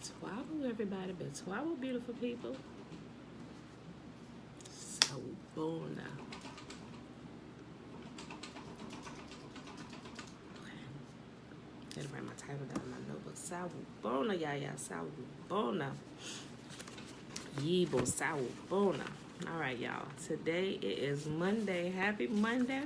Betwabu, everybody. Betwabu, beautiful people. Sawubona. Okay. Gotta write my title down in my notebook. Sawubona, yaya. Sawubona. Yibo, sawubona. All right, y'all. Today it is Monday. Happy Monday.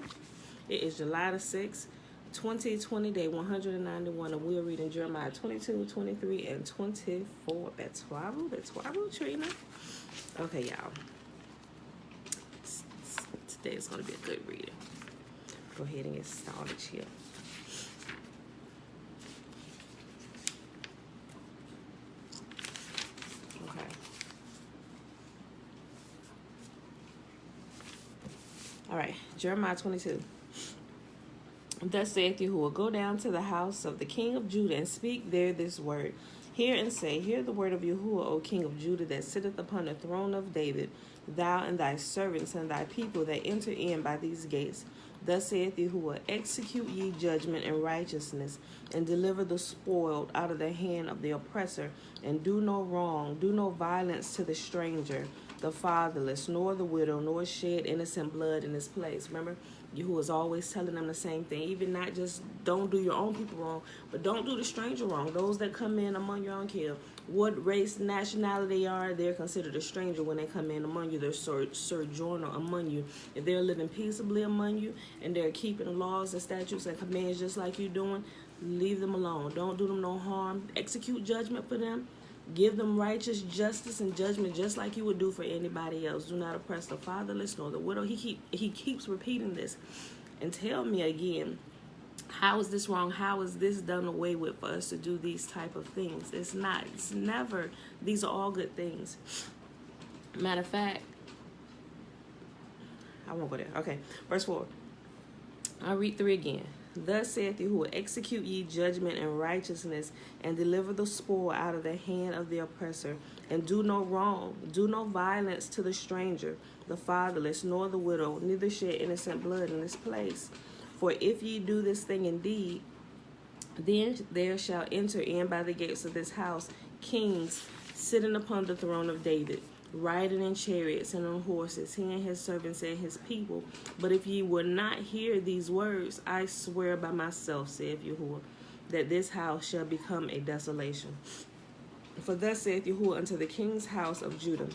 It is July the 6th, 2020, day 191, and we are reading Jeremiah 22, 23, and 24. Betwabu, Trina. Okay, y'all. Today is going to be a good reading. Go ahead and get started here. Okay. All right, Jeremiah 22. Thus saith Yahuwah, go down to the house of the king of Judah and speak there this word. Hear and say, hear the word of Yahuwah, O king of Judah, that sitteth upon the throne of David, thou and thy servants and thy people that enter in by these gates. Thus saith Yahuwah, execute ye judgment and righteousness, and deliver the spoiled out of the hand of the oppressor, and do no wrong, do no violence to the stranger, the fatherless, nor the widow, nor shed innocent blood in this place. Remember, Yahuwah is always telling them the same thing. Even not just don't do your own people wrong, but don't do the stranger wrong. Those that come in among your own kill, what race, nationality they are, they're considered a stranger when they come in among you. They're sojourner among you. If they're living peaceably among you and they're keeping the laws and statutes and commands just like you're doing, leave them alone. Don't do them no harm. Execute judgment for them. Give them righteous justice and judgment just like you would do for anybody else. Do not oppress the fatherless nor the widow. He keeps repeating this. And tell me again, how is this wrong? How is this done away with for us to do these type of things? It's not. It's never. These are all good things. Matter of fact, I won't go there. Okay, verse 4. I'll read 3 again. Thus saith Yahuwah, execute ye judgment and righteousness, and deliver the spoil out of the hand of the oppressor, and do no wrong, do no violence to the stranger, the fatherless, nor the widow, neither shed innocent blood in this place. For if ye do this thing indeed, then there shall enter in by the gates of this house kings sitting upon the throne of David, riding in chariots and on horses, he and his servants and his people. But if ye will not hear these words, I swear by myself, saith Yahuwah, that this house shall become a desolation. For thus saith Yahuwah unto the king's house of Judah,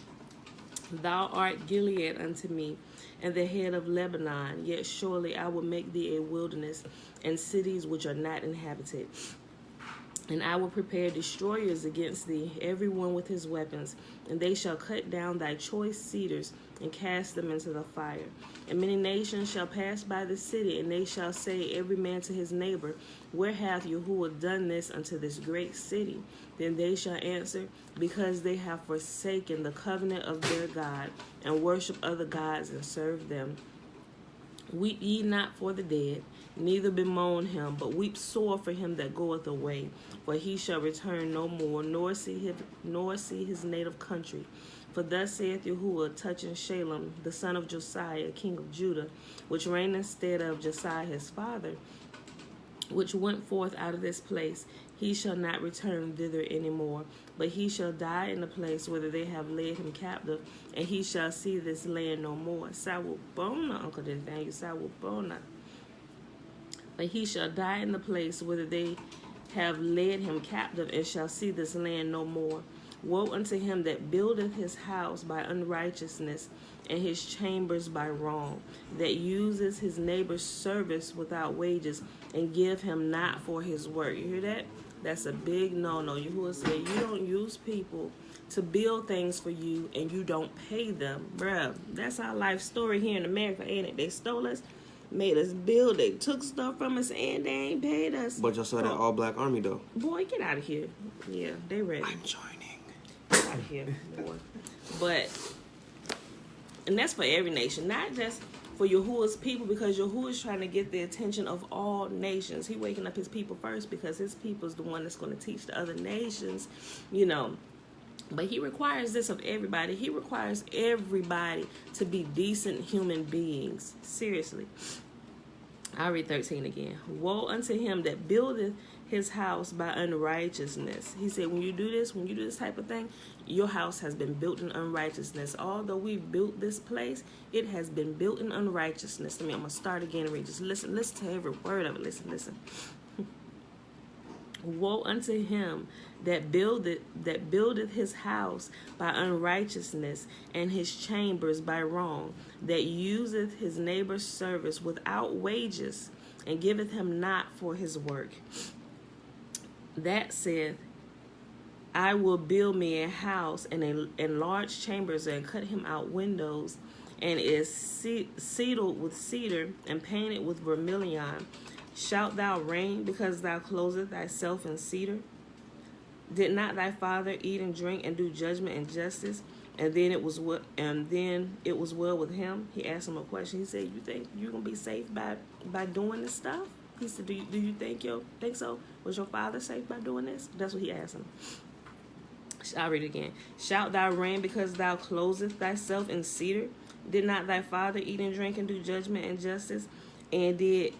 thou art Gilead unto me, and the head of Lebanon, yet surely I will make thee a wilderness, and cities which are not inhabited. And I will prepare destroyers against thee, every one with his weapons, and they shall cut down thy choice cedars and cast them into the fire. And many nations shall pass by the city, and they shall say every man to his neighbor, where hath Yahuwah done this unto this great city? Then they shall answer, because they have forsaken the covenant of their God, and worship other gods and serve them. Weep ye not for the dead, neither bemoan him, but weep sore for him that goeth away, for he shall return no more, nor see his native country. For thus saith Yahuwah, touching Shalem, the son of Josiah, king of Judah, which reigned instead of Josiah his father, which went forth out of this place, he shall not return thither any more, but he shall die in the place whither they have led him captive, and he shall see this land no more. Sawubona, Uncle Nathaniel, Sawubona. But he shall die in the place whither they have led him captive, and shall see this land no more. Woe unto him that buildeth his house by unrighteousness, and his chambers by wrong, that uses his neighbor's service without wages, and give him not for his work. You hear that? That's a big no-no. Yahuwah said, you don't use people to build things for you, and you don't pay them. Bruh, that's our life story here in America, ain't it? They stole us, made us build, they took stuff from us, and they ain't paid us. But y'all saw that all-black army, though. Boy, get out of here. Yeah, they ready. I'm joining. Get out of here, boy. But, and that's for every nation, not just for Yahuwah's people, because Yahuwah is trying to get the attention of all nations. He waking up his people first, because his people is the one that's going to teach the other nations, you know. But he requires this of everybody. He requires everybody to be decent human beings. Seriously. I'll read 13 again. Woe unto him that buildeth his house by unrighteousness. He said, when you do this type of thing, your house has been built in unrighteousness. Although we've built this place, it has been built in unrighteousness. I'm going to start again and read. Just listen to every word of it. Listen. Woe unto him that buildeth his house by unrighteousness, and his chambers by wrong, that useth his neighbor's service without wages, and giveth him not for his work. That saith, I will build me a house and large chambers, and cut him out windows, and is cedared with cedar, and painted with vermilion. Shalt thou reign because thou clothest thyself in cedar? Did not thy father eat and drink and do judgment and justice? And then it was well with him. He asked him a question. He said, "You think you're gonna be safe by doing this stuff?" He said, "Do you think so? Was your father safe by doing this?" That's what he asked him. I'll read it again. Shalt thou reign because thou clothest thyself in cedar? Did not thy father eat and drink and do judgment and justice? And then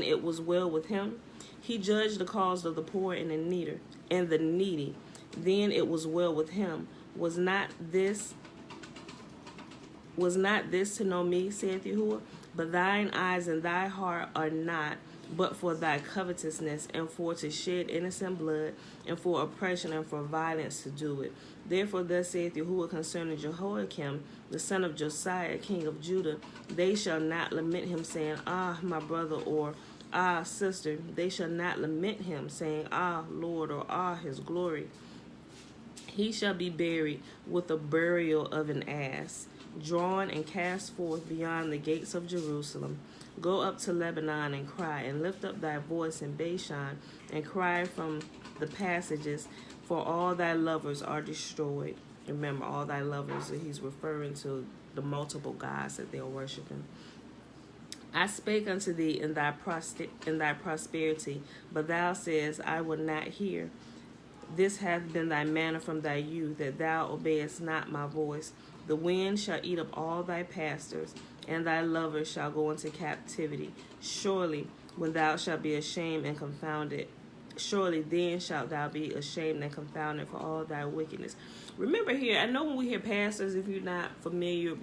it was well with him. He judged the cause of the poor and the needy. Then it was well with him. Was not this to know me, saith Yahuwah? But thine eyes and thy heart are not, but for thy covetousness, and for to shed innocent blood, and for oppression, and for violence to do it. Therefore thus saith Yahuwah concerning Jehoiakim, the son of Josiah, king of Judah, they shall not lament him, saying, Ah, my brother, or Ah, sister. They shall not lament him, saying, Ah, Lord, or Ah, his glory. He shall be buried with the burial of an ass, drawn and cast forth beyond the gates of Jerusalem. Go up to Lebanon and cry, and lift up thy voice in Bashan, and cry from the passages, for all thy lovers are destroyed. Remember, all thy lovers, he's referring to the multiple gods that they are worshiping. I spake unto thee in thy prosperity, but thou sayest, I will not hear. This hath been thy manner from thy youth, that thou obeyest not my voice. The wind shall eat up all thy pastors, and thy lovers shall go into captivity. Surely, when thou shalt be ashamed and confounded, surely then shalt thou be ashamed and confounded for all thy wickedness. Remember here, I know when we hear pastors, if you're not familiar,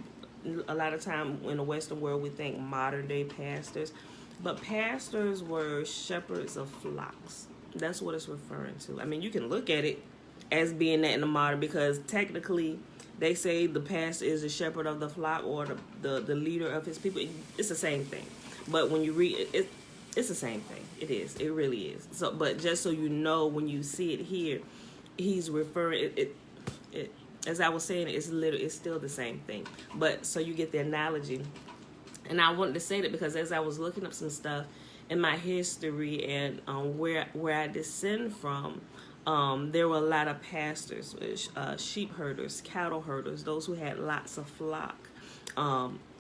a lot of time in the Western world we think modern day pastors, but pastors were shepherds of flocks. That's what it's referring to. I mean, you can look at it as being that in the modern, because technically they say the pastor is the shepherd of the flock, or the leader of his people. It's the same thing. But when you read it, it's the same thing. It is. It really is. So, but just so you know, when you see it here, he's referring it. As I was saying, it's still the same thing. But so you get the analogy. And I wanted to say that because as I was looking up some stuff in my history and where I descend from, there were a lot of pastors, sheep herders, cattle herders, those who had lots of flock.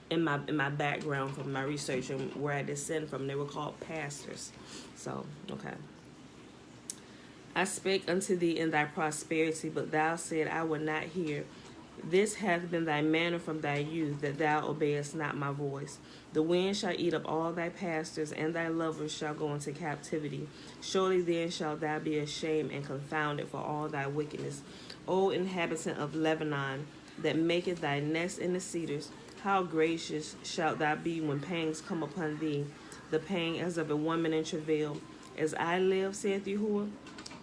In my background from my research and where I descend from, they were called pastors. So, okay. I spake unto thee in thy prosperity, but thou said, I will not hear. This hath been thy manner from thy youth, that thou obeyest not my voice. The wind shall eat up all thy pastors, and thy lovers shall go into captivity. Surely then shalt thou be ashamed and confounded for all thy wickedness. O inhabitant of Lebanon, that maketh thy nest in the cedars, how gracious shalt thou be when pangs come upon thee, the pang as of a woman in travail. As I live, saith Yahuwah,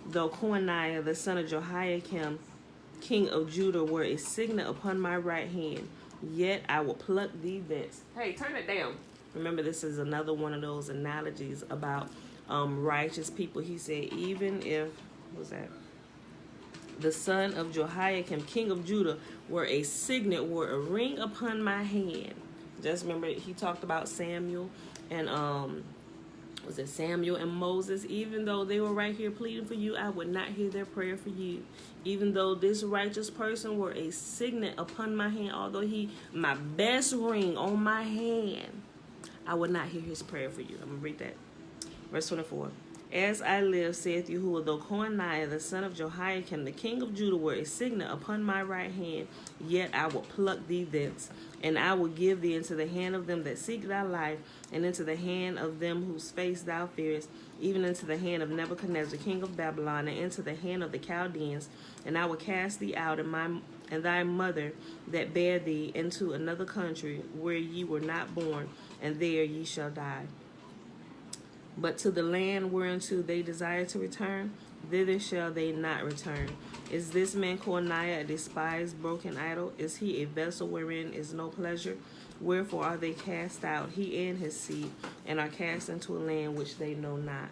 though Coniah, the son of Jehoiakim, king of Judah, were a signet upon my right hand, yet I will pluck thee thence. Hey, turn it down. Remember, this is another one of those analogies about righteous people. He said, even if, what was that? The son of Jehoiakim, king of Judah, were a signet, were a ring upon my hand. Just remember, he talked about Samuel and was it Samuel and Moses? Even though they were right here pleading for you, I would not hear their prayer for you. Even though this righteous person were a signet upon my hand, although he my best ring on my hand, I would not hear his prayer for you. I'm going to read that. Verse 24. As I live, saith Yahuwah, though Coniah, the son of Jehoiakim, the king of Judah, were a signet upon my right hand, yet I will pluck thee thence, and I will give thee into the hand of them that seek thy life, and into the hand of them whose face thou fearest, even into the hand of Nebuchadnezzar, king of Babylon, and into the hand of the Chaldeans. And I will cast thee out, and thy mother that bare thee, into another country where ye were not born, and there ye shall die. But to the land whereunto they desire to return, thither shall they not return. Is this man Coniah a despised, broken idol? Is he a vessel wherein is no pleasure? Wherefore are they cast out, he and his seed, and are cast into a land which they know not?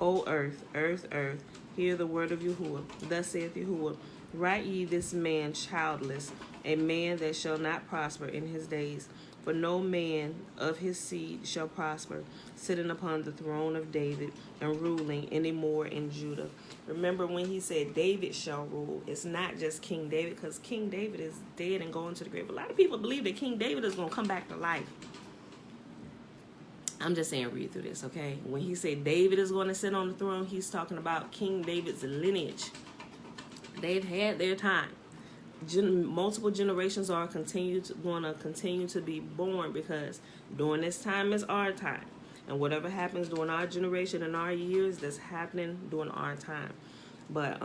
O earth, earth, earth, hear the word of Yahuwah. Thus saith Yahuwah, write ye this man childless, a man that shall not prosper in his days. For no man of his seed shall prosper, sitting upon the throne of David and ruling any more in Judah. Remember when he said David shall rule, it's not just King David, because King David is dead and going to the grave. A lot of people believe that King David is going to come back to life. I'm just saying, read through this, okay? When he said David is going to sit on the throne, he's talking about King David's lineage. They've had their time. Multiple generations are going to continue to be born, because during this time is our time, and whatever happens during our generation and our years, that's happening during our time. But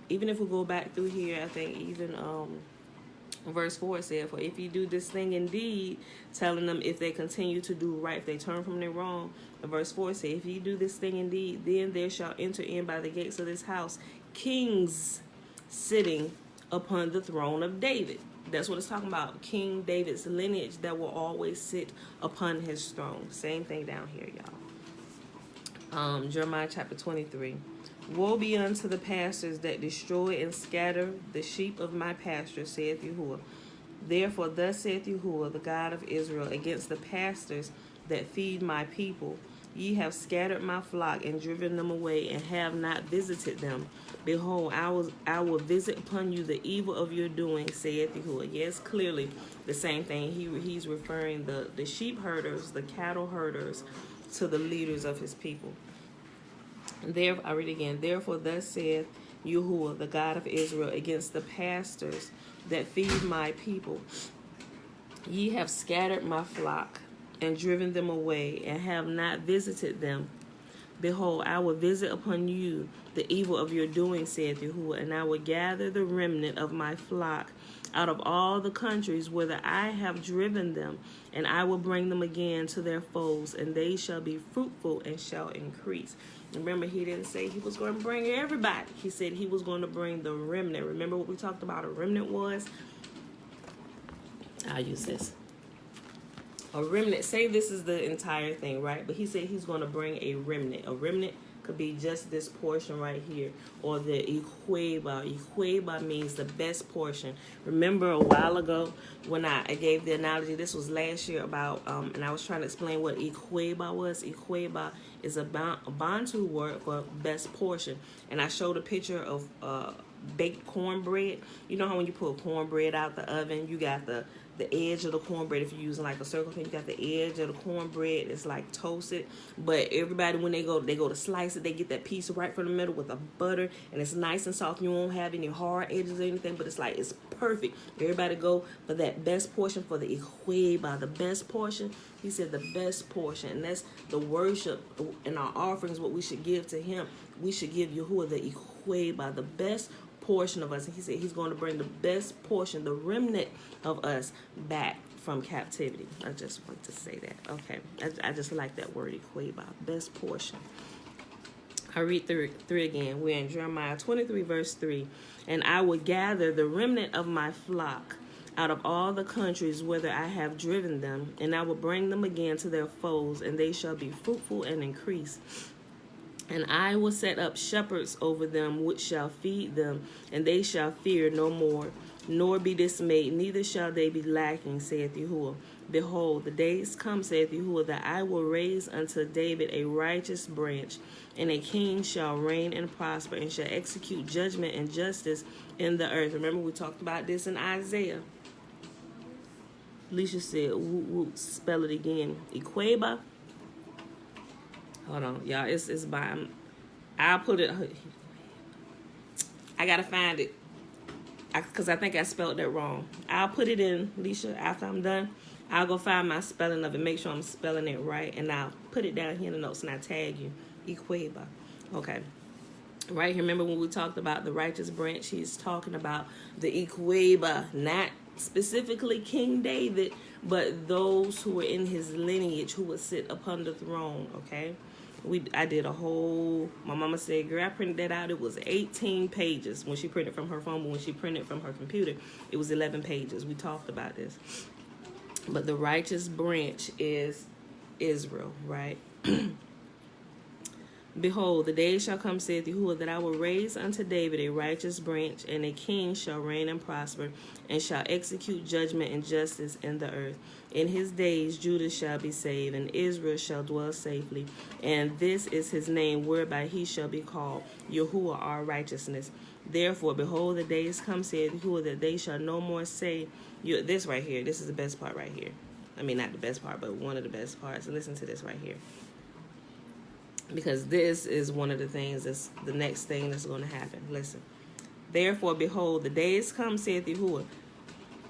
even if we go back through here, I think even verse 4 said, for if you do this thing indeed, telling them if they continue to do right, if they turn from their wrong. And verse 4 said, if you do this thing indeed, then there shall enter in by the gates of this house kings sitting upon the throne of David. That's what it's talking about. King David's lineage that will always sit upon his throne. Same thing down here, y'all. Jeremiah chapter 23. Woe be unto the pastors that destroy and scatter the sheep of my pasture, saith Yahuwah. Therefore thus saith Yahuwah, the God of Israel, against the pastors that feed my people. Ye have scattered my flock and driven them away, and have not visited them. Behold, I will visit upon you the evil of your doing, saith Yahuwah. Yes, clearly the same thing. He's referring the sheep herders, the cattle herders, to the leaders of his people. I read again. Therefore thus saith Yahuwah, the God of Israel, against the pastors that feed my people. Ye have scattered my flock and driven them away, and have not visited them. Behold, I will visit upon you the evil of your doing, saith Yahuwah, and I will gather the remnant of my flock out of all the countries whither I have driven them, and I will bring them again to their foes, and they shall be fruitful and shall increase. Remember, he didn't say he was going to bring everybody. He said he was going to bring the remnant. Remember what we talked about a remnant was? I'll use this. A remnant, say this is the entire thing, right? But he said he's going to bring a remnant. A remnant could be just this portion right here, or the Iqueba. Iqueba means the best portion. Remember a while ago when I gave the analogy, this was last year, about, and I was trying to explain what Iqueba was. Iqueba is a Bantu word for best portion. And I showed a picture of baked cornbread. You know how when you pull cornbread out the oven, you got the edge of the cornbread, if you're using like a circle thing, you got the edge of the cornbread, it's like toasted. But everybody, when they go to slice it, they get that piece right from the middle with a butter, and it's nice and soft. You won't have any hard edges or anything, but it's like, it's perfect. Everybody go for that best portion, for the Iqueba, the best portion. He said the best portion, and that's the worship and our offerings, what we should give to him. We should give Yahuwah the Iqueba, the best portion of us. And he said he's going to bring the best portion, the remnant of us, back from captivity. I just want to say that. Okay. I just like that word, Iqueba, best portion. I read through 3 again. We're in Jeremiah 23, verse 3. And I will gather the remnant of my flock out of all the countries whither I have driven them, and I will bring them again to their foes, and they shall be fruitful and increase. And I will set up shepherds over them, which shall feed them, and they shall fear no more, nor be dismayed, neither shall they be lacking, saith Yahuwah. Behold, the days come, saith Yahuwah, that I will raise unto David a righteous branch, and a king shall reign and prosper, and shall execute judgment and justice in the earth. Remember, we talked about this in Isaiah. Alicia said, spell it again. Iqueba. Hold on, y'all. It's by. I'll put it. I gotta find it because I think I spelled that wrong. I'll put it in, Leisha, after I'm done. I'll go find my spelling of it, make sure I'm spelling it right, and I'll put it down here in the notes and I tag you. Ikweba. Okay. Right here, remember when we talked about the righteous branch? He's talking about the Ikweba, not specifically King David, but those who were in his lineage who would sit upon the throne, okay? I did a whole, my mama said, girl, I printed that out. It was 18 pages when she printed from her phone, but when she printed from her computer, it was 11 pages. We talked about this. But the righteous branch is Israel, right? Behold, the day shall come, saith Yahuwah, that I will raise unto David a righteous branch, and a king shall reign and prosper, and shall execute judgment and justice in the earth. In his days Judah shall be saved, and Israel shall dwell safely. And this is his name, whereby he shall be called Yahuwah our righteousness. Therefore, behold, the days come, saith Yahuwah, that they shall no more say, this right here, this is the best part right here. I mean, not the best part, but one of the best parts. Listen to this right here. Because this is one of the things that's the next thing that's going to happen. Listen. Therefore, behold, the days come, saith Yahuwah,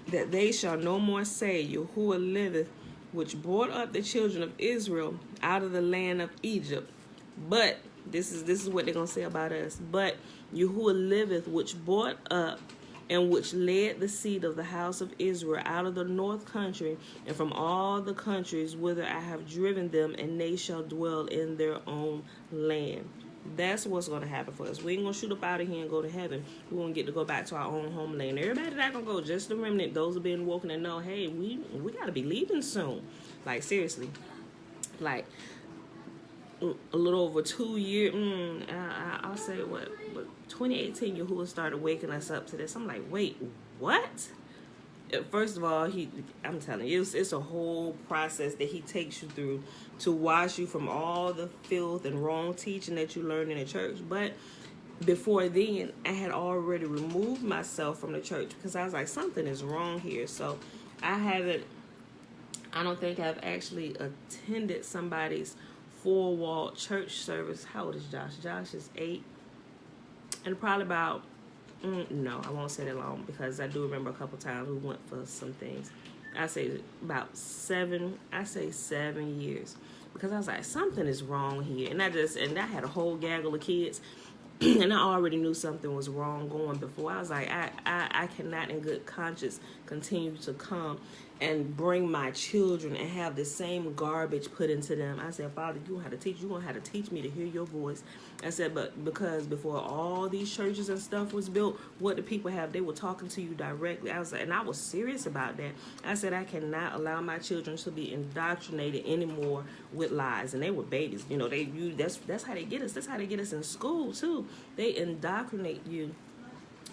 that they shall no more say, Yahuwah liveth, which brought up the children of Israel out of the land of Egypt. But, this is what they're going to say about us. But Yahuwah liveth, which brought up and which led the seed of the house of Israel out of the north country, and from all the countries whither I have driven them, and they shall dwell in their own land. That's what's going to happen for us. We ain't going to shoot up out of here and go to heaven. We're going to get to go back to our own homeland. Everybody not going to go, just the remnant, those who been woken and know, hey, we got to be leaving soon. Like, seriously. Like, a little over 2 years, I'll say what 2018, Yahuwah started waking us up to this. I'm like, wait, what? First of all, I'm telling you, it's a whole process that he takes you through to wash you from all the filth and wrong teaching that you learned in the church. But before then, I had already removed myself from the church because I was like, something is wrong here. So I don't think I've actually attended somebody's four-wall church service. How old is Josh? Josh is 8. And probably about, no, I won't say that long because I do remember a couple times we went for some things. I say about 7 years. Because I was like, something is wrong here. And I had a whole gaggle of kids. And I already knew something was wrong going before. I was like, I cannot in good conscience continue to come and bring my children and have the same garbage put into them. I said, Father, you're going to have to teach me to hear your voice. I said, but because before all these churches and stuff was built, what the people have, they were talking to you directly. I was like, and I was serious about that. I said, I cannot allow my children to be indoctrinated anymore with lies. And they were babies. You know, that's how they get us. That's how they get us in school too. They indoctrinate you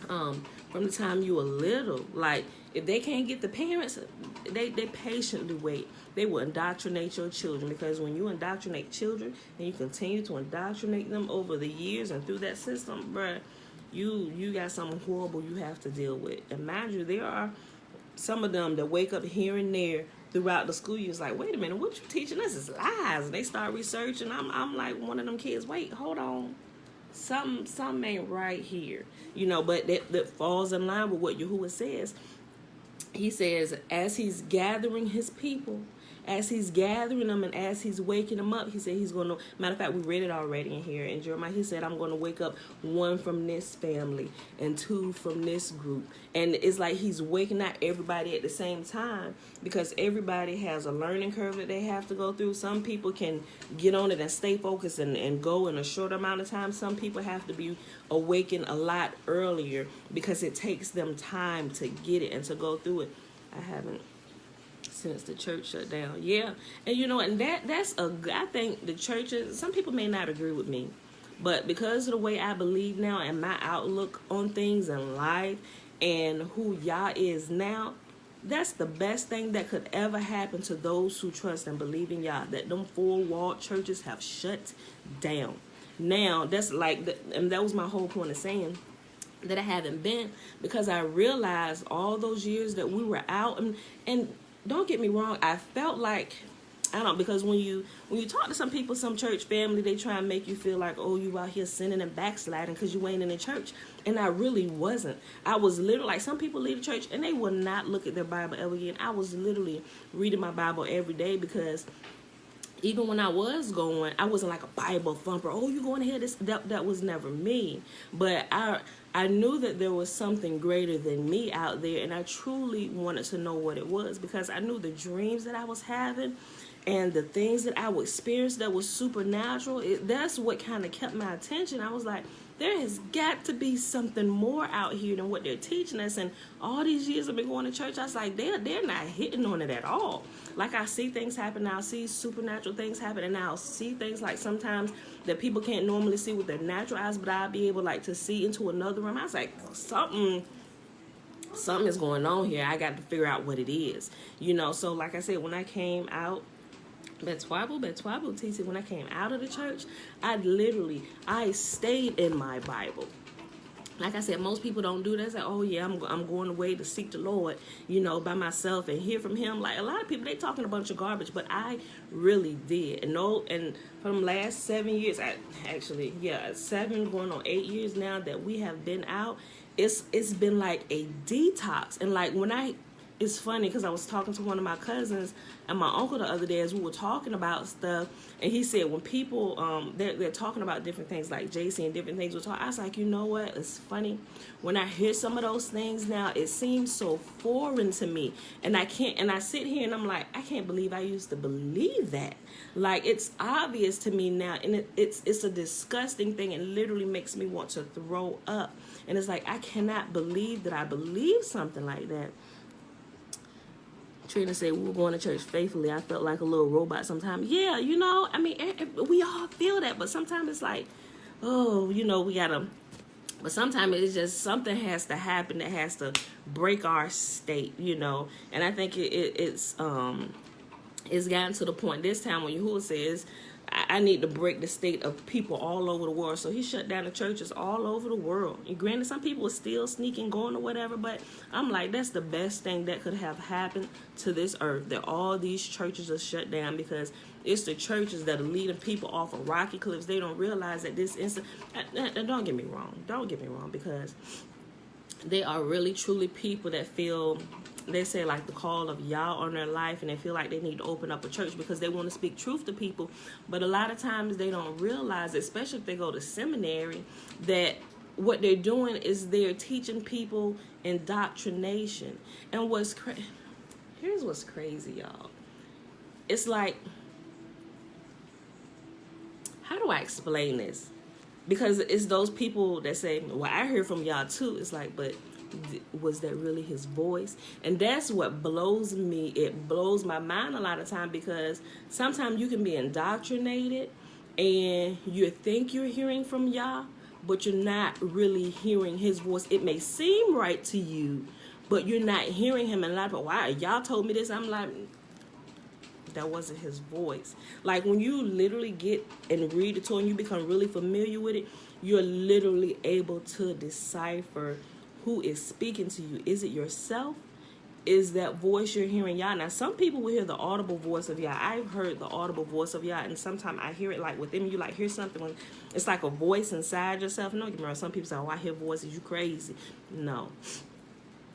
from the time you were little. Like, if they can't get the parents, they patiently wait. They will indoctrinate your children, because when you indoctrinate children and you continue to indoctrinate them over the years and through that system, bruh, you got something horrible you have to deal with. And mind you, there are some of them that wake up here and there throughout the school year. It's like, wait a minute, what you teaching us is lies. And they start researching. I'm like one of them kids, wait, hold on. Something ain't right here. You know, but that falls in line with what Yahuwah says. He says, as he's gathering his people, as he's gathering them and as he's waking them up, he said he's going to, matter of fact, we read it already in here in Jeremiah. He said, I'm going to wake up 1 from this family and 2 from this group. And it's like he's waking up everybody at the same time, because everybody has a learning curve that they have to go through. Some people can get on it and stay focused and go in a short amount of time. Some people have to be awakened a lot earlier because it takes them time to get it and to go through it. I haven't since the church shut down. Yeah. And you know, and I think the churches, some people may not agree with me, but because of the way I believe now and my outlook on things in life and who Yah is now, that's the best thing that could ever happen to those who trust and believe in Yah, that them four-walled churches have shut down. Now, that's like, and that was my whole point of saying that I haven't been, because I realized all those years that we were out, and don't get me wrong, I felt like I don't, because when you talk to some people, some church family, they try and make you feel like, oh, you out here sinning and backsliding because you ain't in the church. And I really wasn't. I was literally, like, some people leave the church and they will not look at their Bible ever again. I was literally reading my Bible every day, because even when I was going, I wasn't like a Bible thumper. Oh, you going ahead? That was never me. But I knew that there was something greater than me out there, and I truly wanted to know what it was, because I knew the dreams that I was having and the things that I would experience that was supernatural. That's what kind of kept my attention. I was like, there has got to be something more out here than what they're teaching us. And all these years I've been going to church, I was like, they're not hitting on it at all. Like, I see things happen, I'll see supernatural things happen, and I'll see things like sometimes that people can't normally see with their natural eyes, but I'll be able, like, to see into another room. I was like, something is going on here. I got to figure out what it is, you know. So like I said, when I came out, Betwabo, TC, when I came out of the church, I stayed in my Bible. Like I said, most people don't do that. Say, oh yeah, I'm going away to seek the Lord, you know, by myself and hear from him. Like, a lot of people, they talking a bunch of garbage, but I really did. And from the last 7 years, 7 going on 8 years now that we have been out, it's been like a detox. And like, it's funny, because I was talking to one of my cousins and my uncle the other day as we were talking about stuff, and he said when people they're talking about different things like JC and different things, I was like, you know what, it's funny, when I hear some of those things now, it seems so foreign to me, and I sit here and I'm like, I can't believe I used to believe that. Like, it's obvious to me now, and it's a disgusting thing, and literally makes me want to throw up. And it's like, I cannot believe that I believe something like that. Trina said, we were going to church faithfully. I felt like a little robot sometimes. Yeah, you know, I mean, we all feel that, but sometimes it's like, oh, you know, but sometimes it's just something has to happen that has to break our state, you know. And I think it's gotten to the point this time when Yahuwah says, I need to break the state of people all over the world. So he shut down the churches all over the world. And granted, some people are still sneaking, going or whatever, but I'm like, that's the best thing that could have happened to this earth, that all these churches are shut down, because it's the churches that are leading people off of rocky cliffs. They don't realize that this instant, don't get me wrong, because they are really, truly people that feel, they say, like, the call of Yah on their life, and they feel like they need to open up a church because they want to speak truth to people. But a lot of times they don't realize, especially if they go to seminary, that what they're doing is they're teaching people indoctrination. And here's what's crazy, y'all. It's like, how do I explain this? Because it's those people that say, well, I heard from y'all too. It's like, but was that really his voice? And that's what blows me. It blows my mind a lot of time, because sometimes you can be indoctrinated and you think you're hearing from Yah, but you're not really hearing his voice. It may seem right to you, but you're not hearing him. And a lot of people, wow, y'all told me this. I'm like, that wasn't his voice. Like, when you literally get and read the Torah and you become really familiar with it, you're literally able to decipher who is speaking to you. Is it yourself? Is that voice you're hearing Yah? Now, some people will hear the audible voice of Yah. I've heard the audible voice of Yah, and sometimes I hear it like within you, like hear something when it's like a voice inside yourself. No, get me wrong. Some people say, "Oh, I hear voices. You crazy?" No,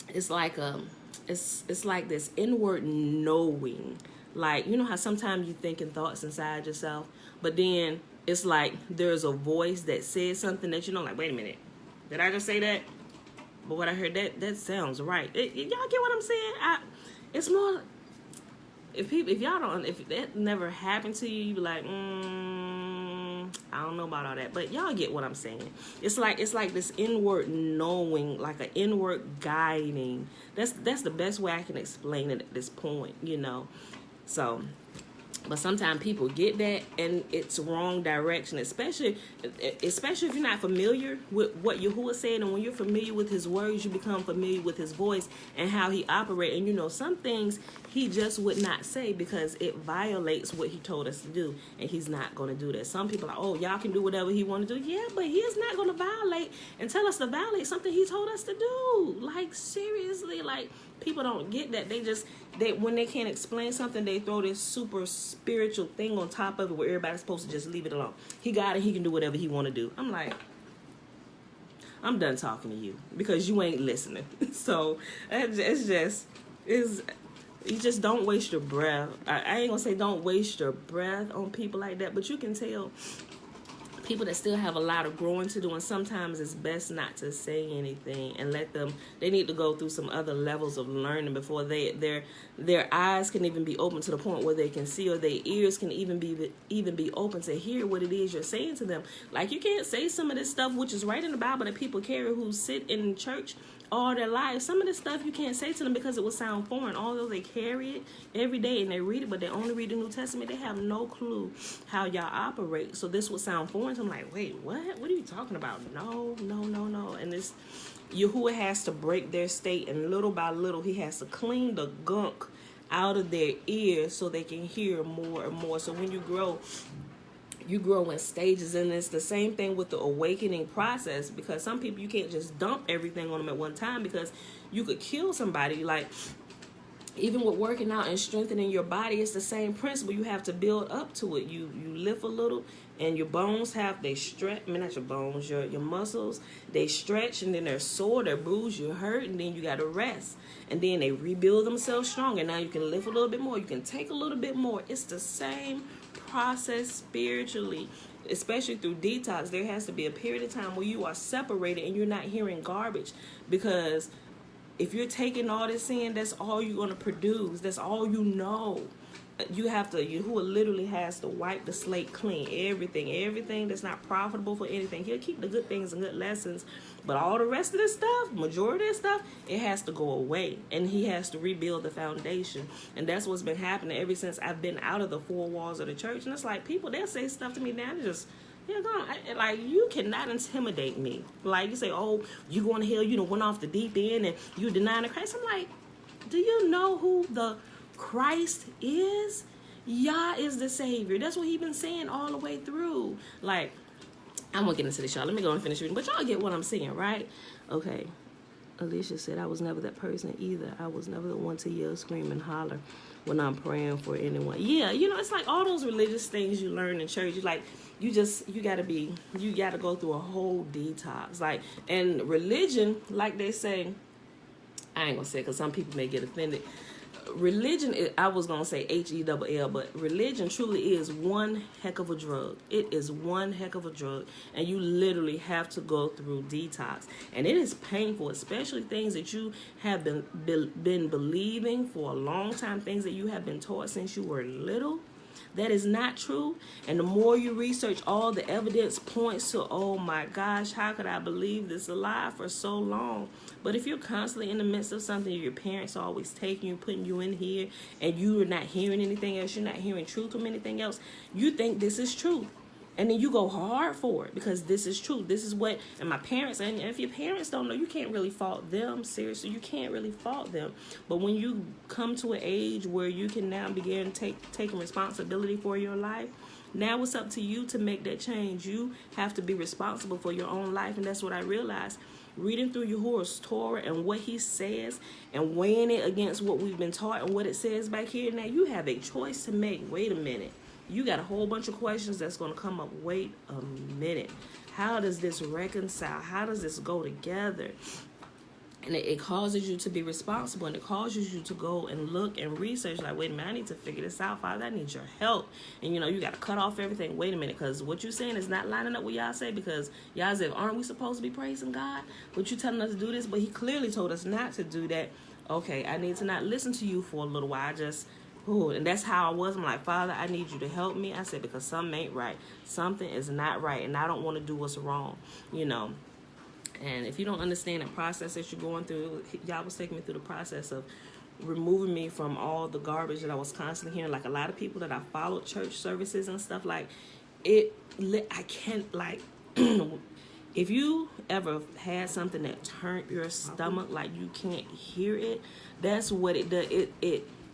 it's like it's like this inward knowing. Like, you know how sometimes you thinking thoughts inside yourself, but then it's like there's a voice that says something that you know, like, wait a minute, did I just say that? But what I heard, that sounds right. Y'all get what I'm saying? It's more, if y'all don't, if that never happened to you, you be like, I don't know about all that. But y'all get what I'm saying. It's like this inward knowing, like an inward guiding. That's the best way I can explain it at this point, you know. So, but sometimes people get that and it's wrong direction, especially if you're not familiar with what Yahuwah said. And when you're familiar with his words, you become familiar with his voice and how he operates. And you know, some things he just would not say because it violates what he told us to do, and he's not going to do that. Some people are like, oh, y'all can do whatever he want to do. Yeah, but he's not going to violate and tell us to violate something he told us to do. Like, seriously, like, people don't get that. They when they can't explain something, they throw this super spiritual thing on top of it where everybody's supposed to just leave it alone. He got it. He can do whatever he want to do. I'm like, I'm done talking to you because you ain't listening. So you just don't waste your breath. I ain't gonna say don't waste your breath on people like that, but you can tell people that still have a lot of growing to do, and sometimes it's best not to say anything and let them. They need to go through some other levels of learning before their eyes can even be open to the point where they can see, or their ears can even be open to hear what it is you're saying to them. Like, you can't say some of this stuff which is right in the Bible that people carry who sit in church all their lives. Some of this stuff you can't say to them because it will sound foreign. Although they carry it every day and they read it, but they only read the New Testament, they have no clue how y'all operate. So this will sound foreign. So I'm like, wait, what? What are you talking about? No. And this Yahuwah has to break their state, and little by little he has to clean the gunk out of their ears so they can hear more and more. So when you grow in stages, and it's the same thing with the awakening process, because some people, you can't just dump everything on them at one time because you could kill somebody. Like, even with working out and strengthening your body, it's the same principle. You have to build up to it. You lift a little, and your bones they stretch. I mean, not your bones, your muscles, they stretch, and then they're sore, they're bruised, you're hurt, and then you got to rest. And then they rebuild themselves strong, and now you can lift a little bit more. You can take a little bit more. It's the same process spiritually, especially through detox. There has to be a period of time where you are separated and you're not hearing garbage, because if you're taking all this in, that's all you're going to produce. That's all you know. Yahuwah literally has to wipe the slate clean. Everything that's not profitable for anything. He'll keep the good things and good lessons, but all the rest of this stuff, majority of this stuff, it has to go away, and he has to rebuild the foundation. And that's what's been happening ever since I've been out of the four walls of the church. And it's like, people, they'll say stuff to me now, like, you cannot intimidate me. Like, you say, oh, you going to hell, you done went off the deep end and you denying the Christ. I'm like, do you know who the Christ is? Yah is the Savior. That's what he been saying all the way through. Like, I'm gonna get into this, y'all. Let me go and finish reading, but y'all get what I'm saying, right? Okay. Alicia said, I was never that person either. I was never the one to yell, scream, and holler when I'm praying for anyone. Yeah, it's like all those religious things you learn in church. You gotta go through a whole detox. Like, and religion, like they say, I ain't gonna say it because some people may get offended. Religion, I was going to say H-E-double-L, but religion truly is one heck of a drug. It is one heck of a drug, and you literally have to go through detox. And it is painful, especially things that you have been believing for a long time, things that you have been taught since you were little. That is not true. And the more you research, all the evidence points to, oh my gosh, how could I believe this lie for so long? But if you're constantly in the midst of something, your parents are always taking you, putting you in here, and you are not hearing anything else, you're not hearing truth from anything else, you think this is truth. And then you go hard for it because this is true. This is what, and my parents, and if your parents don't know, you can't really fault them. Seriously, you can't really fault them. But when you come to an age where you can now begin taking responsibility for your life, now it's up to you to make that change. You have to be responsible for your own life, and that's what I realized. Reading through Yahuwah's Torah and what he says and weighing it against what we've been taught and what it says back here, now you have a choice to make. Wait a minute. You got a whole bunch of questions that's going to come up. Wait a minute. How does this reconcile? How does this go together? And it causes you to be responsible, and it causes you to go and look and research. Like, wait a minute, I need to figure this out, Father. I need your help. And, you got to cut off everything. Wait a minute, because what you're saying is not lining up with y'all say, because y'all said, aren't we supposed to be praising God? But you telling us to do this, but he clearly told us not to do that. Okay, I need to not listen to you for a little while. And that's how I was. I'm like, Father, I need you to help me. I said, because something ain't right. Something is not right, and I don't want to do what's wrong, And if you don't understand the process that you're going through, y'all was taking me through the process of removing me from all the garbage that I was constantly hearing. Like, a lot of people that I followed church services and stuff, like, I can't, like, if you ever had something that turned your stomach, like you can't hear it, that's what it does.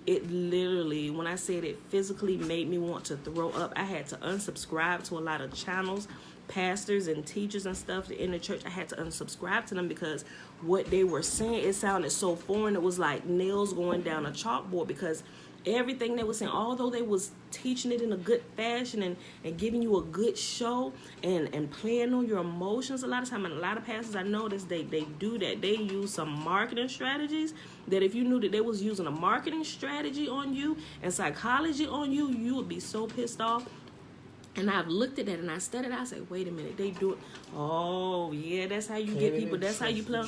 It literally, when I said it physically made me want to throw up, I had to unsubscribe to a lot of channels pastors and teachers and stuff in the church, I had to unsubscribe to them because what they were saying, it sounded so foreign. It was like nails going down a chalkboard, because everything they were saying, although they was teaching it in a good fashion and giving you a good show and playing on your emotions a lot of time, and a lot of pastors I noticed they do that. They use some marketing strategies that if you knew that they was using a marketing strategy on you and psychology on you, you would be so pissed off. And I've looked at that and I studied. I said, wait a minute, they do it. Oh yeah, that's how you get people. That's how you play.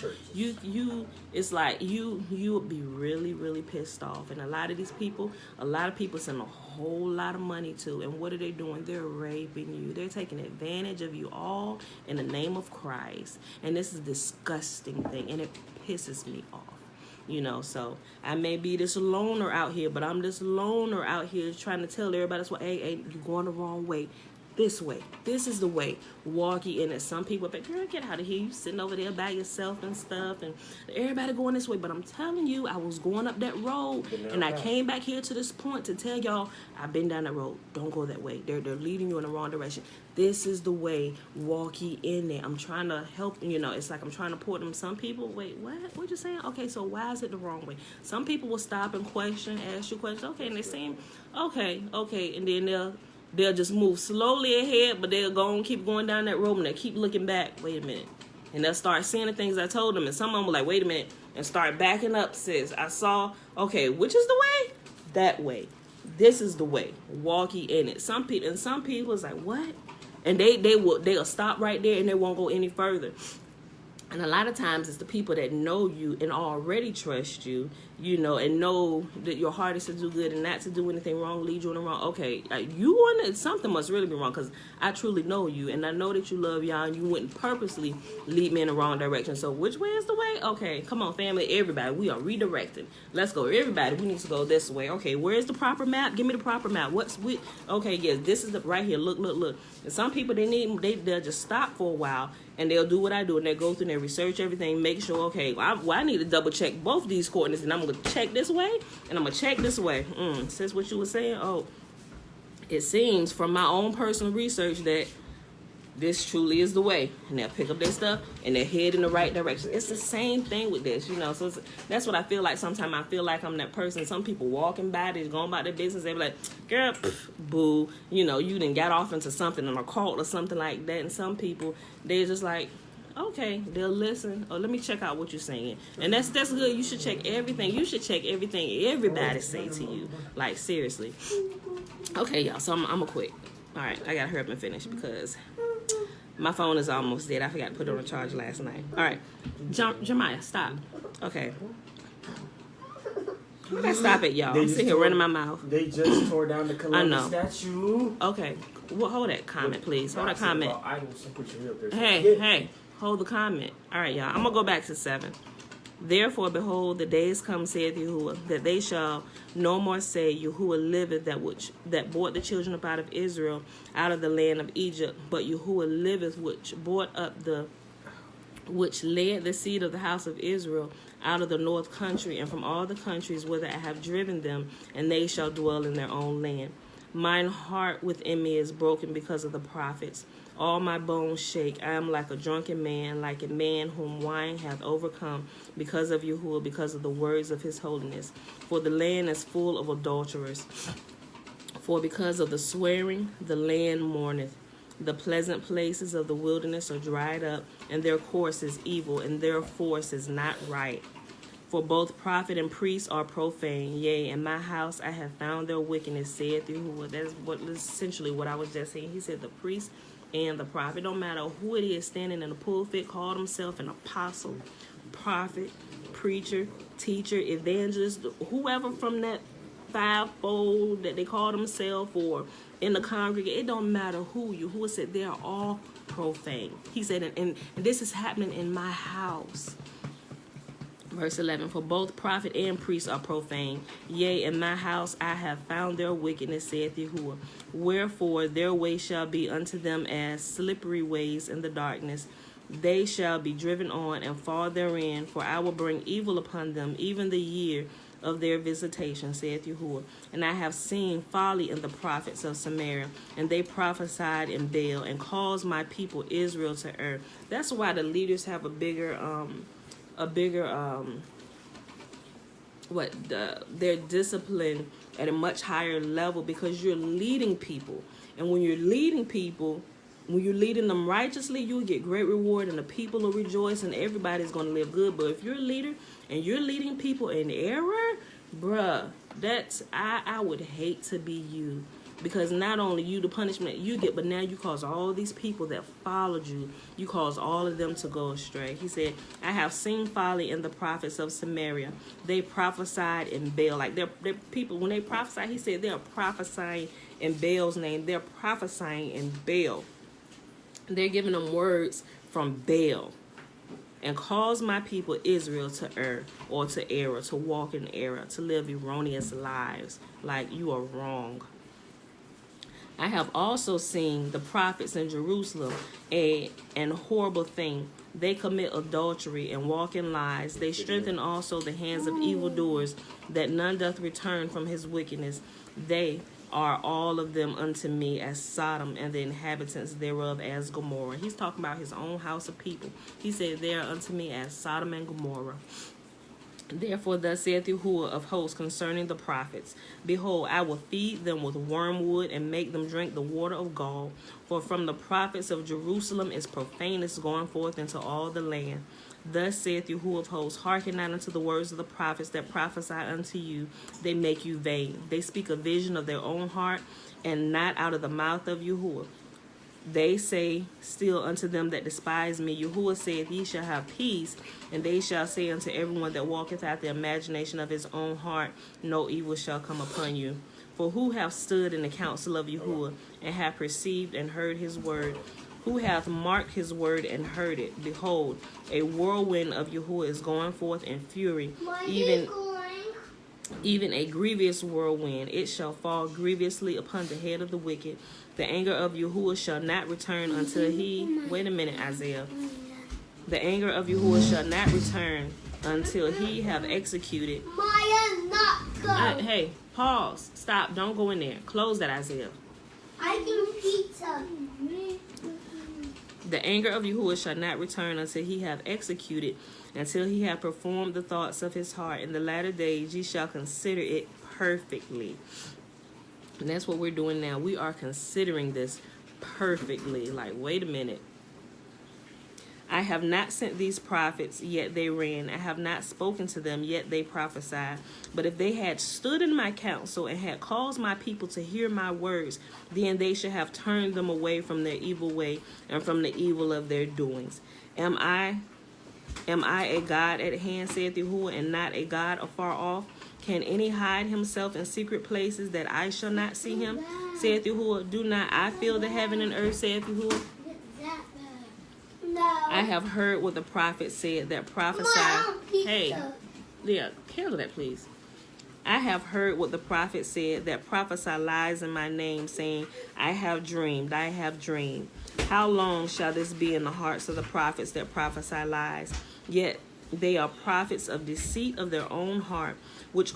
It's like you would be really, really pissed off. And a lot of people send a whole lot of money to. And what are they doing? They're raping you. They're taking advantage of you all in the name of Christ. And this is a disgusting thing, and it pisses me off. So I may be this loner out here, but I'm this loner out here trying to tell everybody, that's why, hey, you're going the wrong way. This way. This is the way. Walk ye in it. Some people, but girl, get out of here. You sitting over there by yourself and stuff, and everybody going this way. But I'm telling you, I was going up that road, and I came back here to this point to tell y'all, I've been down that road. Don't go that way. They're leading you in the wrong direction. This is the way. Walk ye in there. I'm trying to help. It's like I'm trying to pour them. Some people, wait, what you saying? Okay, so why is it the wrong way? Some people will stop and question, ask you questions. Okay, and they seem okay, and then they'll just move slowly ahead, but they'll go and keep going down that road, and they'll keep looking back. Wait a minute. And they'll start seeing the things I told them, and some of them were like, wait a minute, and start backing up, sis. I saw, okay, which is the way? That way. This is the way. Walk ye in it. Some people is like, what? And they'll stop right there, and they won't go any further. And a lot of times it's the people that know you and already trust you, and know that your heart is to do good and not to do anything wrong, lead you in the wrong. Okay, something must really be wrong, because I truly know you, and I know that you love y'all, and you wouldn't purposely lead me in the wrong direction. So which way is the way? Okay, come on, family, everybody, we are redirecting. Let's go, everybody. We need to go this way. Okay, where's the proper map? Give me the proper map. Okay, yes, this is the right here. Look. And some people they'll just stop for a while, and they'll do what I do, and they'll go through and they research everything, make sure, okay, I need to double check both these coordinates, and I'm going to check this way, and I'm going to check this way. Since what you were saying, it seems from my own personal research that this truly is the way. And they'll pick up their stuff, and they'll head in the right direction. It's the same thing with this, so that's what I feel like. Sometimes I feel like I'm that person. Some people walking by, they're going about their business, they're like, girl, boo, you done got off into something, in a cult or something like that. And some people, they're just like, okay, they'll listen. Oh, let me check out what you're saying. And that's good. You should check everything. You should check everything everybody say to you. Like, seriously. Okay, y'all, so I'm going to quit. All right, I got to hurry up and finish, because my phone is almost dead. I forgot to put it on a charge last night. All right. Jeremiah, stop. Okay. Stop it, y'all. I'm sitting here running my mouth. They just tore down the Columbus statue. Okay. Well, hold that comment, please. Hold that comment. Hey. Hold the comment. All right, y'all. I'm going to go back to 7. Therefore, behold, the days come, saith Yahuwah, that they shall no more say, Yahuwah liveth, that brought the children up out of Israel, out of the land of Egypt. But Yahuwah liveth, which led the seed of the house of Israel out of the north country, and from all the countries whither I have driven them, and they shall dwell in their own land. Mine heart within me is broken because of the prophets. All my bones shake. I am like a drunken man, like a man whom wine hath overcome, because of Yahuwah, because of the words of his holiness. For the land is full of adulterers. For because of the swearing, the land mourneth. The pleasant places of the wilderness are dried up, and their course is evil, and their force is not right. For both prophet and priest are profane. Yea, in my house I have found their wickedness, saith Yahuwah. That is essentially what I was just saying. He said the priest and the prophet. It don't matter who it is standing in the pulpit, called himself an apostle, prophet, preacher, teacher, evangelist, whoever from that fivefold that they call themselves, or in the congregation. It don't matter who said they are all profane. He said, and this is happening in my house. Verse 11, for both prophet and priest are profane. Yea, in my house I have found their wickedness, saith Yahuwah. Wherefore their way shall be unto them as slippery ways in the darkness. They shall be driven on and fall therein, for I will bring evil upon them, even the year of their visitation, saith Yahuwah. And I have seen folly in the prophets of Samaria, and they prophesied in Baal, and caused my people Israel to err. That's why the leaders have their discipline at a much higher level, because you're leading people. And when you're leading people, when you're leading them righteously, you'll get great reward, and the people will rejoice, and everybody's going to live good. But if you're a leader and you're leading people in error, bruh, I would hate to be you. Because not only you, the punishment you get, but now you cause all these people that followed you, you cause all of them to go astray. He said, I have seen folly in the prophets of Samaria. They prophesied in Baal. Like they're people, when they prophesy, he said they're prophesying in Baal's name. They're prophesying in Baal. They're giving them words from Baal. And cause my people Israel to err, or to error, to walk in error, to live erroneous lives. Like you are wrong. I have also seen the prophets in Jerusalem, an horrible thing. They commit adultery and walk in lies. They strengthen also the hands of evildoers, that none doth return from his wickedness. They are all of them unto me as Sodom, and the inhabitants thereof as Gomorrah. He's talking about his own house of people. He said, they are unto me as Sodom and Gomorrah. Therefore, thus saith Yahuwah of hosts concerning the prophets, behold, I will feed them with wormwood, and make them drink the water of gall. For from the prophets of Jerusalem is profaneness going forth into all the land. Thus saith Yahuwah of hosts, hearken not unto the words of the prophets that prophesy unto you. They make you vain. They speak a vision of their own heart, and not out of the mouth of Yahuwah. They say still unto them that despise me, Yahuwah saith, ye shall have peace. And they shall say unto everyone that walketh after the imagination of his own heart, no evil shall come upon you. For who hath stood in the counsel of Yahuwah, and hath perceived and heard his word? Who hath marked his word and heard it? Behold, a whirlwind of Yahuwah is going forth in fury, even a grievous whirlwind. It shall fall grievously upon the head of the wicked. The anger of Yahuwah shall not return until he... Wait a minute, Isaiah. The anger of Yahuwah shall not return until he have executed... Maya, not go. Hey, pause. Stop. Don't go in there. Close that, Isaiah. I can pizza. The anger of Yahuwah shall not return until he have executed, until he have performed the thoughts of his heart. In the latter days ye shall consider it perfectly. And that's what we're doing now. We are considering this perfectly. Like, wait a minute. I have not sent these prophets, yet they ran. I have not spoken to them, yet they prophesied. But if they had stood in my counsel, and had caused my people to hear my words, then they should have turned them away from their evil way, and from the evil of their doings. Am I a God at hand, saith Yahuwah, and not a God afar off? Can any hide himself in secret places, that I shall not see him, saith Yahuwah? Do not I fill the heaven and earth, saith Yahuwah? No. I have heard what the prophet said that prophesied. Hey, Leah, handle that, please. I have heard what the prophet said that prophesy lies in my name, saying, I have dreamed, I have dreamed. How long shall this be in the hearts of the prophets that prophesy lies? Yet they are prophets of deceit of their own heart, which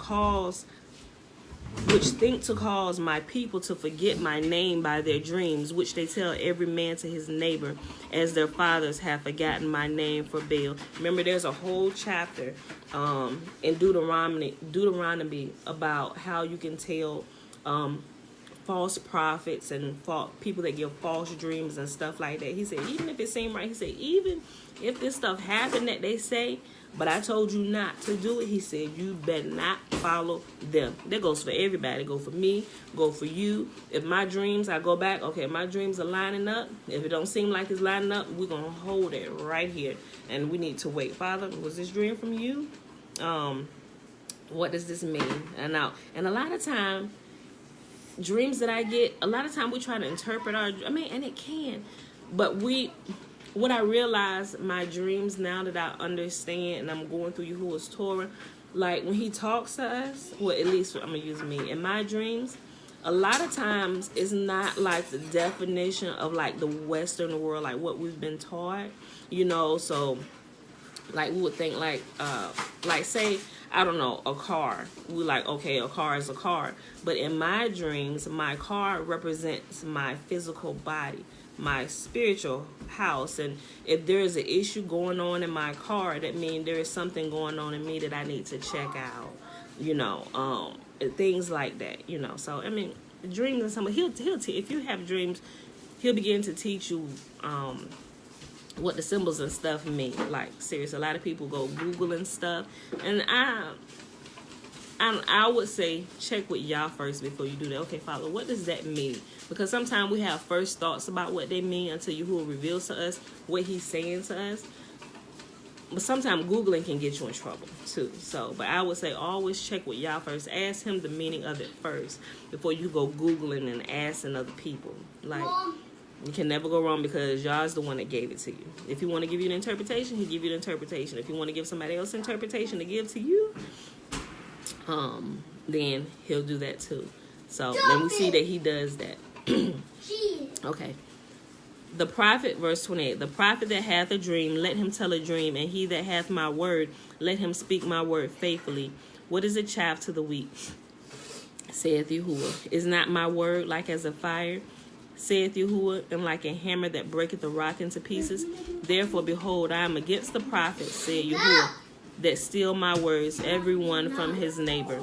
think to cause my people to forget my name by their dreams, which they tell every man to his neighbor, as their fathers have forgotten my name for Baal. Remember, there's a whole chapter in Deuteronomy about how you can tell false prophets and people that give false dreams and stuff like that. He said, even if it seemed right, he said, even if this stuff happened that they say, but I told you not to do it, he said, you better not follow them. That goes for everybody. Go for me, go for you. If my dreams, I go back, okay, my dreams are lining up. If it don't seem like it's lining up, we're going to hold it right here. And we need to wait. Father, was this dream from you? What does this mean? And a lot of time, dreams that I get, a lot of time we try to interpret and it can. But what I realize, my dreams, now that I understand and I'm going through Yahuwah's Torah, like when he talks to us, well, at least I'm going to use me, in my dreams, a lot of times it's not like the definition of like the Western world, like what we've been taught, so like we would think like say I don't know, a car. We like, okay, a car is a car. But in my dreams, my car represents my physical body, my spiritual house. And if there is an issue going on in my car, that means there is something going on in me that I need to check out, things like that, So, I mean, dreams and something, if you have dreams, he'll begin to teach you what the symbols and stuff mean. Like, seriously, a lot of people go Googling stuff. And I would say check with y'all first before you do that. Okay, Father, what does that mean? Because sometimes we have first thoughts about what they mean until Yahuwah reveals to us what he's saying to us. But sometimes Googling can get you in trouble too. So, but I would say always check with y'all first. Ask him the meaning of it first before you go Googling and asking other people. Like, you can never go wrong because y'all's the one that gave it to you. If you want to give you an interpretation, he'll give you the interpretation. If you want to give somebody else interpretation to give to you, then he'll do that too. So then we see that he does that. Okay. The prophet, verse 28, the prophet that hath a dream, let him tell a dream, and he that hath my word, let him speak my word faithfully. What is a chaff to the wheat? Saith Yahuwah. Is not my word like as a fire? Saith Yahuwah, and like a hammer that breaketh the rock into pieces? Therefore, behold, I am against the prophets, saith Yahuwah, that steal my words, every one from his neighbor.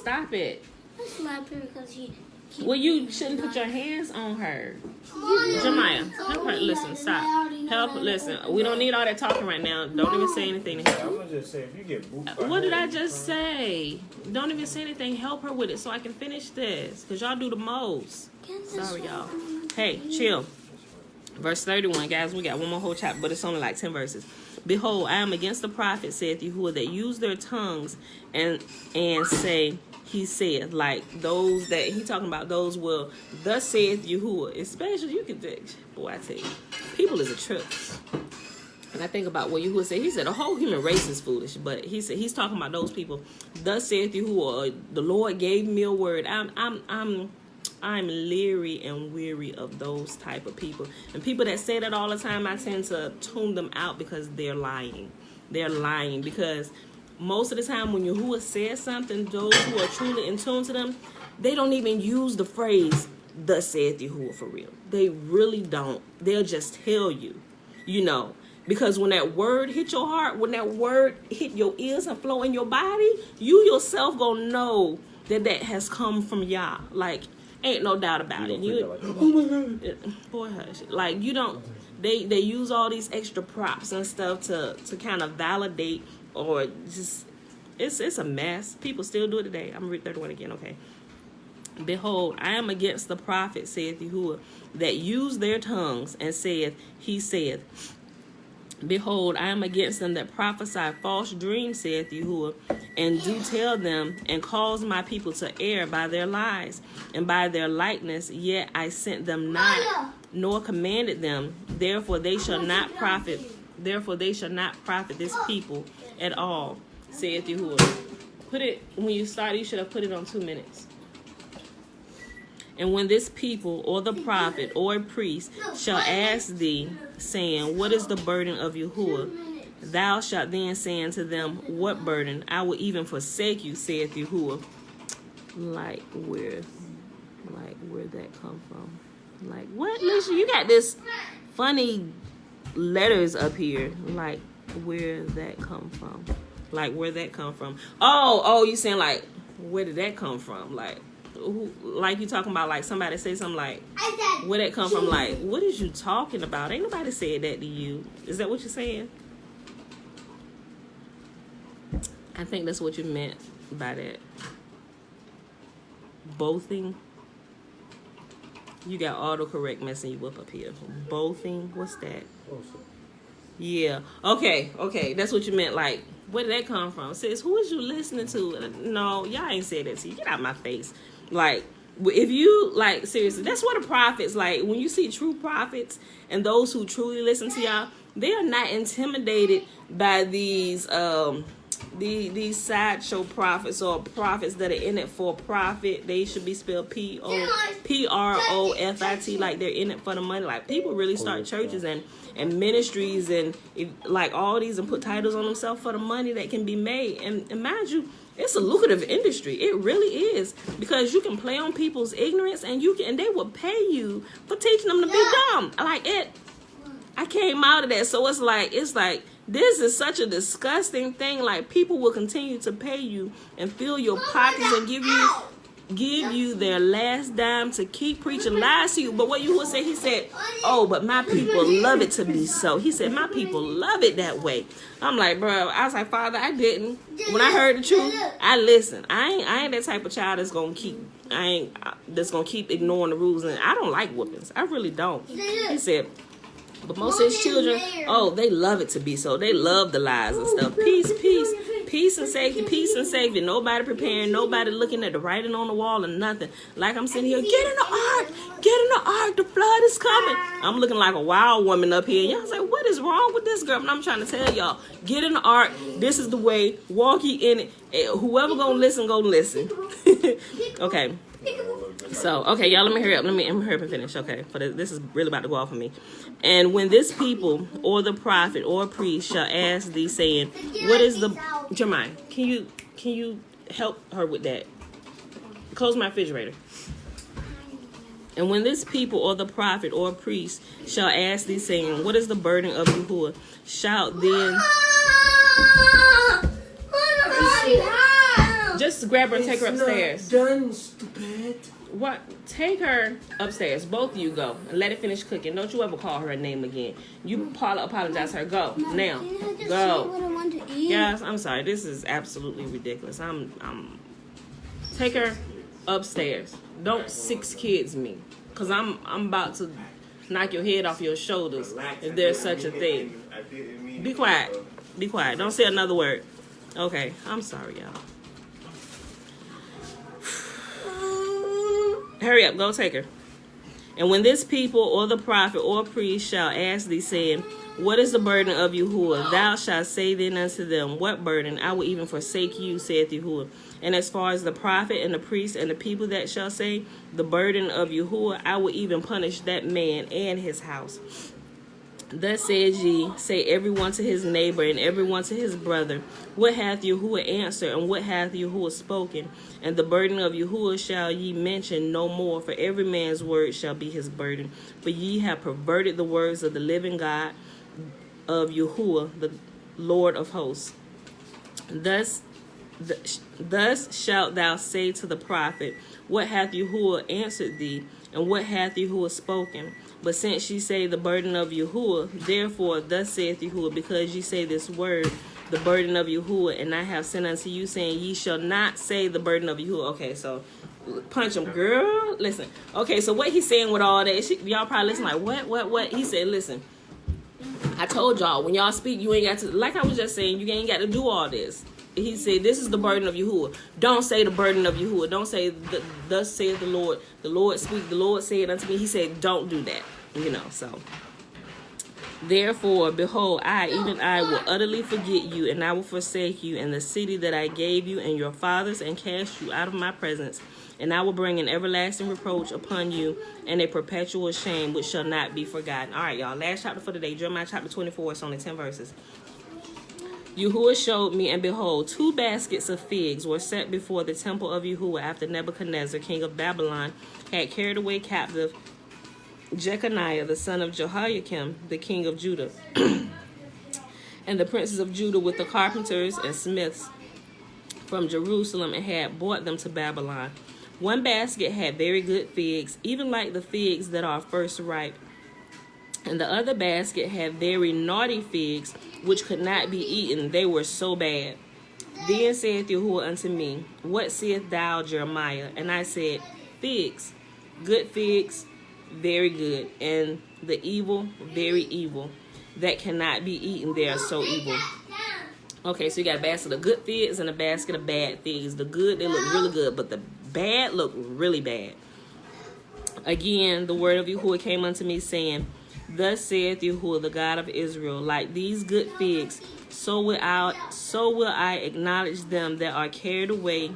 Stop it. That's my because he. Well, you shouldn't put your hands on her. Jemiah, help her. Listen, stop. Help. Listen, we don't need all that talking right now. Don't even say anything to her. I'm gonna just say, if you get booped. What did I just say? Don't even say anything. Help her with it so I can finish this. Because y'all do the most. Sorry, y'all. Hey, chill. Verse 31, guys. We got one more whole chapter, but it's only like 10 verses. Behold, I am against the prophets, saith Yahuwah, that use their tongues and say, he said, like those that he talking about, those will, thus saith Yahuwah. Especially, you can think, boy, I tell you, people is a trip. And I think about what Yahuwah said. He said the whole human race is foolish, but he said he's talking about those people. Thus saith Yahuwah, the Lord gave me a word. I'm leery and weary of those type of people. And people that say that all the time, I tend to tune them out because they're lying. They're lying because most of the time when Yahuwah says something, those who are truly in tune to them, they don't even use the phrase, thus saith Yahuwah, for real. They really don't. They'll just tell you, because when that word hit your heart, when that word hit your ears and flow in your body, you yourself gonna know that has come from Yah. Like, ain't no doubt about it. Oh my God. Boy, hush. Like, you don't, they use all these extra props and stuff to kind of validate or just, it's a mess. People still do it today. I'm going to read 31 again, okay. Behold, I am against the prophet, saith Yahuwah, that use their tongues and saith, he saith. Behold, I am against them that prophesy false dreams, saith Yahuwah, and do tell them, and cause my people to err by their lies, and by their likeness, yet I sent them not, nor commanded them. Therefore they shall not profit this people at all, saith Yahuwah. Put it, when you start, you should have put it on 2 minutes. And when this people, or the prophet, or a priest, shall ask thee, saying, what is the burden of Yahuwah? Thou shalt then say unto them, what burden? I will even forsake you, saith Yahuwah. Like where that come from? Like, what? Listen, you got this funny letters up here. Like, where that come from? Like, where that come from? Oh, you saying like, where did that come from? Like you talking about like somebody say something like, where that come from? Like, what is you talking about? Ain't nobody said that to you. Is that what you're saying? I think that's what you meant by that. Bothing. You got autocorrect messing you up here. Bothing. What's that? Yeah. Okay. That's what you meant. Like, where did that come from? Sis, who is you listening to? No, y'all ain't said that to you. Get out of my face. Like, if you, like, seriously, that's what the prophets, like, when you see true prophets and those who truly listen to y'all, they are not intimidated by these these sideshow prophets or prophets that are in it for profit. They should be spelled PROFIT, like they're in it for the money. Like people really start churches and ministries and like all these and put titles on themselves for the money that can be made. And mind you, it's a lucrative industry. It really is, because you can play on people's ignorance and they will pay you for teaching them to be dumb. Like it. I came out of that, so it's like this is such a disgusting thing. Like people will continue to pay you and fill your pockets and give you their last dime to keep preaching lies to you. But what Yahuwah said, he said, oh, but my people love it to be so. He said, my people love it that way. I'm like, bro, I was like, Father, I didn't. When I heard the truth, I listened. I ain't that type of child that's gonna keep ignoring the rules, and I don't like whoopings. I really don't. He said, but most of his children, oh, they love it to be so. They love the lies and stuff. Peace and safety. Nobody preparing, nobody looking at the writing on the wall or nothing. Like I'm sitting here, get in the ark. The flood is coming. I'm looking like a wild woman up here. Y'all say, what is wrong with this girl? And I'm trying to tell y'all, get in the ark. This is the way. Walk ye in it. Whoever gonna listen, go listen. Okay. So, okay, y'all, let me hurry up. Let me hurry up and finish. Okay, this is really about to go off of me. And when this people or the prophet or priest shall ask thee, saying, what is the... Jeremiah, can you help her with that? Close my refrigerator. And when this people or the prophet or priest shall ask thee, saying, what is the burden of Yahuwah? Shout then... Just grab her and take her upstairs. Done, stupid. What? Take her upstairs. Both of you go and let it finish cooking. Don't you ever call her a name again. You apologize to her. Go now. Go. What I want to eat? Yes, I'm sorry. This is absolutely ridiculous. I'm. Take her upstairs. Don't 6 kids me, cause I'm about to knock your head off your shoulders if there's such a thing. Be quiet. Be quiet. Don't say another word. Okay. I'm sorry, y'all. Hurry up, go take her. And when this people or the prophet or priest shall ask thee, saying, what is the burden of Yahuwah? Thou shalt say then unto them, what burden? I will even forsake you, saith Yahuwah. And as far as the prophet and the priest and the people that shall say, the burden of Yahuwah, I will even punish that man and his house. Thus said ye, say everyone to his neighbor and everyone to his brother, what hath Yahuwah answered, and what hath Yahuwah spoken? And the burden of Yahuwah shall ye mention no more, for every man's word shall be his burden. For ye have perverted the words of the living God, of Yahuwah, the Lord of hosts. Thus shalt thou say to the prophet, what hath Yahuwah answered thee, and what hath Yahuwah spoken? But since ye say the burden of Yahuwah, therefore thus saith Yahuwah, because ye say this word, the burden of Yahuwah, and I have sent unto you, saying, ye shall not say the burden of Yahuwah. Okay, so punch him, girl. Listen. Okay, so what he's saying with all that, y'all probably listen like, what? He said, listen, I told y'all, when y'all speak, you ain't got to, like I was just saying, you ain't got to do all this. He said, this is the burden of Yahuwah. Don't say the burden of Yahuwah. Don't say, thus saith the Lord. The Lord speak. The Lord said unto me. He said, don't do that. So. Therefore, behold, even I will utterly forget you, and I will forsake you in the city that I gave you and your fathers, and cast you out of my presence. And I will bring an everlasting reproach upon you, and a perpetual shame which shall not be forgotten. All right, y'all. Last chapter for today. Jeremiah chapter 24. It's only 10 verses. Yahuwah showed me, and behold, 2 baskets of figs were set before the temple of Yahuwah after Nebuchadnezzar, king of Babylon, had carried away captive Jeconiah, the son of Jehoiakim, the king of Judah, and the princes of Judah with the carpenters and smiths from Jerusalem, and had brought them to Babylon. 1 basket had very good figs, even like the figs that are first ripe. And the other basket had very naughty figs, which could not be eaten. They were so bad. Then saith Yahuwah unto me, what seest thou, Jeremiah? And I said, figs, good figs, very good, and the evil, very evil, that cannot be eaten. They are so evil. Okay, so you got a basket of good figs and a basket of bad figs. The good, they look really good, but the bad look really bad. Again, the word of Yahuwah came unto me, saying, thus saith Yahuwah, the God of Israel, like these good figs, so will I acknowledge them that are carried away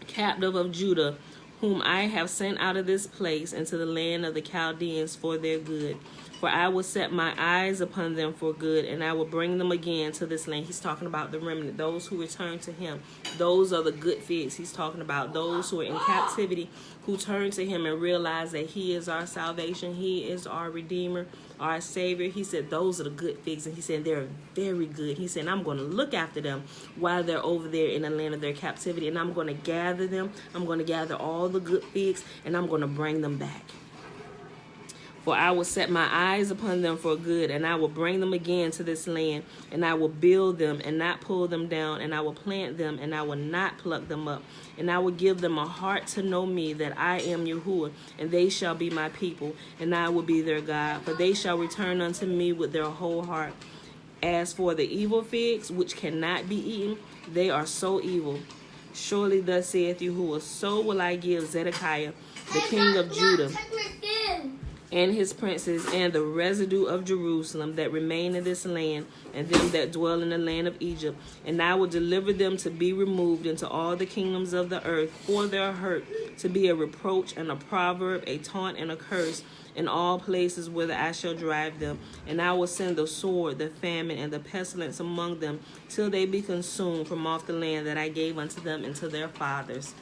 captive of Judah, whom I have sent out of this place into the land of the Chaldeans for their good. For I will set my eyes upon them for good, and I will bring them again to this land. He's talking about the remnant, those who return to him. Those are the good figs. He's talking about those who are in captivity, who turn to him and realize that he is our salvation. He is our Redeemer, our Savior. He said those are the good figs, and he said they're very good. He said, I'm going to look after them while they're over there in the land of their captivity, and I'm going to gather them. I'm going to gather all the good figs, and I'm going to bring them back. For I will set my eyes upon them for good, and I will bring them again to this land, and I will build them and not pull them down, and I will plant them and I will not pluck them up. And I will give them a heart to know me, that I am Yahuwah, and they shall be my people, and I will be their God. For they shall return unto me with their whole heart. As for the evil figs, which cannot be eaten, they are so evil. Surely thus saith Yahuwah, so will I give Zedekiah, the king of Judah, and his princes, and the residue of Jerusalem that remain in this land, and them that dwell in the land of Egypt. And I will deliver them to be removed into all the kingdoms of the earth for their hurt, to be a reproach and a proverb, a taunt and a curse, in all places whither I shall drive them. And I will send the sword, the famine, and the pestilence among them, till they be consumed from off the land that I gave unto them and to their fathers.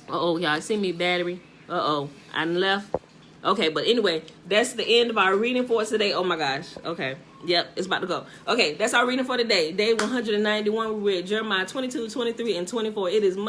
Y'all see me, battery? I left. Okay, but anyway, that's the end of our reading for today. Oh my gosh. Okay. Yep, it's about to go. Okay, that's our reading for today. Day 191. We read Jeremiah 22, 23, and 24. It is Monday.